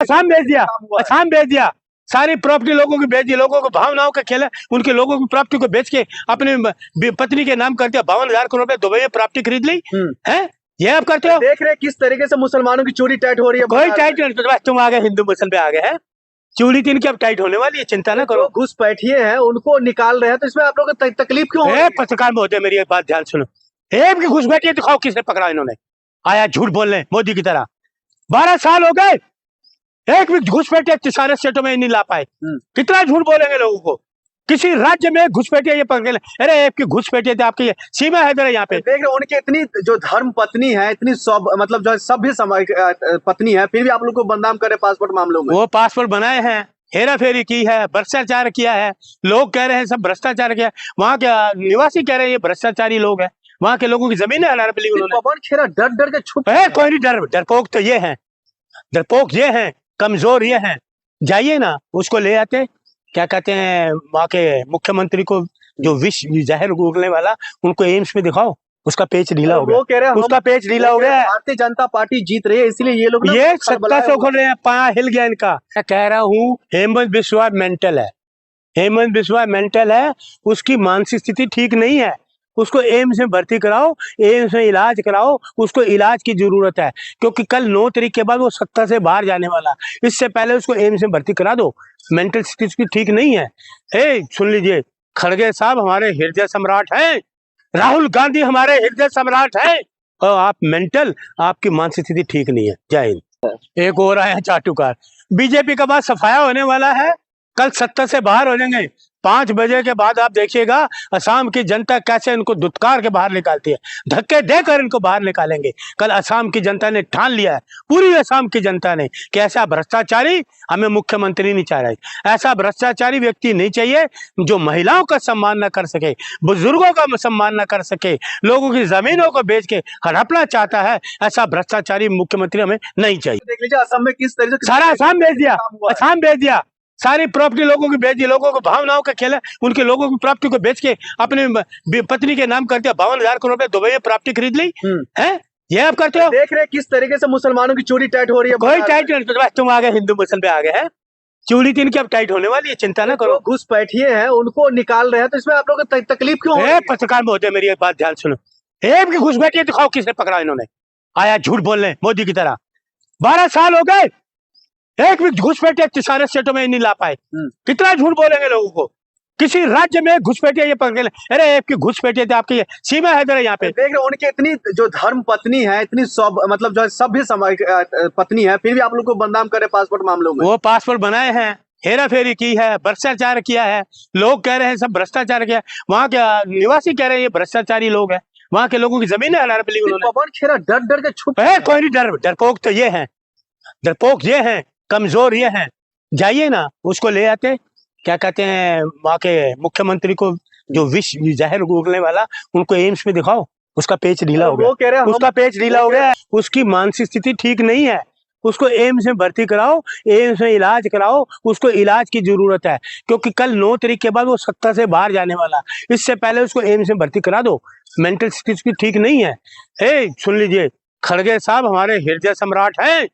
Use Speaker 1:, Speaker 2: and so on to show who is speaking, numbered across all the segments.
Speaker 1: आसाम भेज दिया, आसाम भेज दिया, सारी प्रॉपर्टी लोगों की बेच दी, लोगों को भावनाओं का खेल है, उनके लोगों की प्रॉपर्टी को बेच के अपने पत्नी के नाम कर दिया, 52,000 करोड़ रुपए दुबई में प्रॉपर्टी खरीद ली है। ये आप करते हो?
Speaker 2: देख रहे किस तरीके से मुसलमानों की चोरी टाइट हो रही है।
Speaker 1: कोई टाइट नहीं, तुम आ गए हिंदू मुसल पे आ गए हैं, चूड़ी तीन की अब टाइट होने वाली है, चिंता ना करो।
Speaker 2: घुसपैठिए हैं उनको निकाल रहे हैं, तो इसमें आप लोगों को तकलीफ क्यों हो रही है?
Speaker 1: पत्रकार महोदय मेरी एक बात ध्यान सुनो, एक भी घुसपैठिए दिखाओ किसने पकड़ा इन्होंने, आया झूठ बोलने मोदी की तरह। 12 साल हो गए, एक भी घुसपैठिए सारे स्टेटों में नहीं ला पाए। कितना झूठ बोलेंगे लोगों को, किसी राज्य में घुसपैठिए ये पकड़ ले, अरे एक घुसपैठिए थे आपकी सीमा है जरा यहाँ पे।
Speaker 2: देख रहे उनकी इतनी जो धर्म पत्नी है, इतनी मतलब जो सभ्य पत्नी है, फिर भी आप लोग को बदनाम करे पासपोर्ट मामलों में।
Speaker 1: वो पासपोर्ट बनाए हैं, हेरा फेरी की है, भ्रष्टाचार किया है, लोग कह रहे हैं सब भ्रष्टाचार किया, वहाँ के निवासी कह रहे हैं ये भ्रष्टाचारी लोग हैं, वहाँ के लोगों की जमीनें हड़प ली उन्होंने।
Speaker 2: पवन खेरा डर डर के छुप
Speaker 1: है, कोई नहीं डरपोक तो ये है, डरपोक ये है, कमजोर ये है। जाइए ना उसको ले आते, क्या कहते हैं वहाँ के मुख्यमंत्री को जो विष जहर उगलने वाला, उनको एम्स में दिखाओ, उसका पेच ढीला हो गया,
Speaker 2: वो कह रहे हैं
Speaker 1: उसका पेच ढीला हो गया।
Speaker 2: भारतीय जनता पार्टी जीत रही है इसलिए ये लोग
Speaker 1: ये सत्ता से उखड़ रहे हैं, पाया हिल गया इनका। मैं कह रहा हूँ हेमंत बिस्वा मेंटल है, हेमंत बिस्वा मेंटल है, उसकी मानसिक स्थिति ठीक नहीं है, उसको एम्स में भर्ती कराओ, एम्स में इलाज कराओ, उसको इलाज की जरूरत है, क्योंकि कल 9 तारीख के बाद वो सत्ता से बाहर जाने वाला, इससे पहले उसको एम्स में भर्ती करा दो, मेंटल स्थिति उसकी ठीक नहीं है। सुन लीजिए, खड़गे साहब हमारे हृदय सम्राट हैं, राहुल गांधी हमारे हृदय सम्राट हैं, और आप मेंटल, आपकी मानसिक स्थिति ठीक नहीं है। जय हिंद। एक और आया चाटुकार, बीजेपी का बाद सफाया होने वाला है, कल सत्ता से बाहर हो जाएंगे, 5 बजे के बाद आप देखिएगा असम की जनता कैसे इनको दुत्कार के बाहर निकालती है, धक्के देकर इनको बाहर निकालेंगे। कल असम की जनता ने ठान लिया है, पूरी असम की जनता ने, कि ऐसा भ्रष्टाचारी हमें मुख्यमंत्री नहीं चाह रही, ऐसा भ्रष्टाचारी व्यक्ति नहीं चाहिए जो महिलाओं का सम्मान न कर सके, बुजुर्गों का सम्मान न कर सके, लोगों की जमीनों को बेच के हड़पना चाहता है, ऐसा भ्रष्टाचारी मुख्यमंत्री हमें नहीं चाहिए।
Speaker 2: देख लीजिए असम में किस तरीके से
Speaker 1: सारा आसाम भेज दिया, आसाम भेज दिया, सारी प्रॉपर्टी लोगों की बेच दी, लोगों को भावनाओं का खेल है, उनके लोगों की प्रॉपर्टी को बेच के अपने पत्नी के नाम कर दिया, 52,000 करोड़ रुपए दुबई में प्रॉपर्टी खरीद ली है। ये आप करते हो?
Speaker 2: देख रहे किस तरीके से मुसलमानों की चोरी टाइट हो रही है।
Speaker 1: कोई टाइट नहीं, तुम आ गए हिंदू मुसल पे आ गए हैं, चूड़ी तीन की अब टाइट होने वाली है, चिंता ना करो।
Speaker 2: घुसपैठिए हैं उनको निकाल रहे हैं, तो इसमें आप लोग को तकलीफ क्यों हो रही है?
Speaker 1: पत्रकार महोदय मेरी एक बात ध्यान सुनो, एक भी घुसपैठिए दिखाओ किसने पकड़ा इन्होंने, आया झूठ बोलने मोदी की तरह। 12 साल हो गए, एक भी घुसपैठिए सारे स्टेटों में नहीं ला पाए। कितना झूठ बोलेंगे लोगों को, किसी राज्य में घुसपैठिए ये पकड़ ले, अरे एक घुसपैठिए थे आपकी सीमा है जरा यहाँ पे।
Speaker 2: देख रहे उनकी इतनी जो धर्म पत्नी है, इतनी मतलब जो सभ्य पत्नी है, फिर भी आप लोग को बदनाम करे पासपोर्ट मामलों में।
Speaker 1: वो पासपोर्ट बनाए हैं, हेरा फेरी की है, भ्रष्टाचार किया है, लोग कह रहे हैं सब भ्रष्टाचार किया, वहाँ के निवासी कह रहे हैं ये भ्रष्टाचारी लोग हैं, वहाँ के लोगों की जमीनें हड़प ली उन्होंने।
Speaker 2: पवन खेरा डर डर के छुप
Speaker 1: है, कोई नहीं डरपोक तो ये है, डरपोक ये है, कमजोर ये है। जाइए ना उसको ले आते, क्या कहते हैं वहाँ के मुख्यमंत्री को जो विष जहर उगलने वाला, उनको एम्स में दिखाओ, उसका पेच ढीला हो गया,
Speaker 2: वो कह रहे हैं
Speaker 1: उसका पेच ढीला हो गया, उसकी मानसिक स्थिति ठीक नहीं है, उसको एम्स में भर्ती कराओ, एम्स में इलाज कराओ, उसको इलाज की जरूरत है, क्योंकि कल 9 तारीख के बाद वो सत्ता से बाहर जाने वाला, इससे पहले उसको एम्स में भर्ती करा दो, मेंटल स्थिति उसकी ठीक नहीं है। सुन लीजिए, खड़गे साहब हमारे हृदय सम्राट हैं,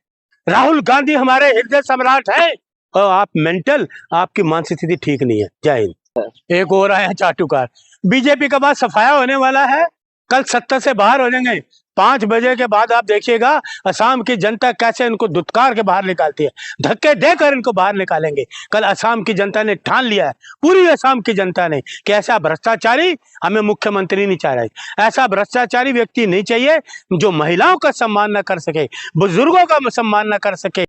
Speaker 1: राहुल गांधी हमारे हृदय सम्राट हैं, और आप मेंटल, आपकी मानसिक स्थिति ठीक नहीं है। जय हिंद। एक और आया चाटुकार, बीजेपी का बाद सफाया होने वाला है, कल सत्ता से बाहर हो जाएंगे, 5 बजे के बाद आप देखिएगा असम की जनता कैसे इनको दुत्कार के बाहर निकालती है, धक्के देकर इनको बाहर निकालेंगे। कल असम की जनता ने ठान लिया है, पूरी असम की जनता ने, कि ऐसा भ्रष्टाचारी हमें मुख्यमंत्री नहीं चाह रही, ऐसा भ्रष्टाचारी व्यक्ति नहीं चाहिए जो महिलाओं का सम्मान न कर सके, बुजुर्गों का सम्मान न कर सके।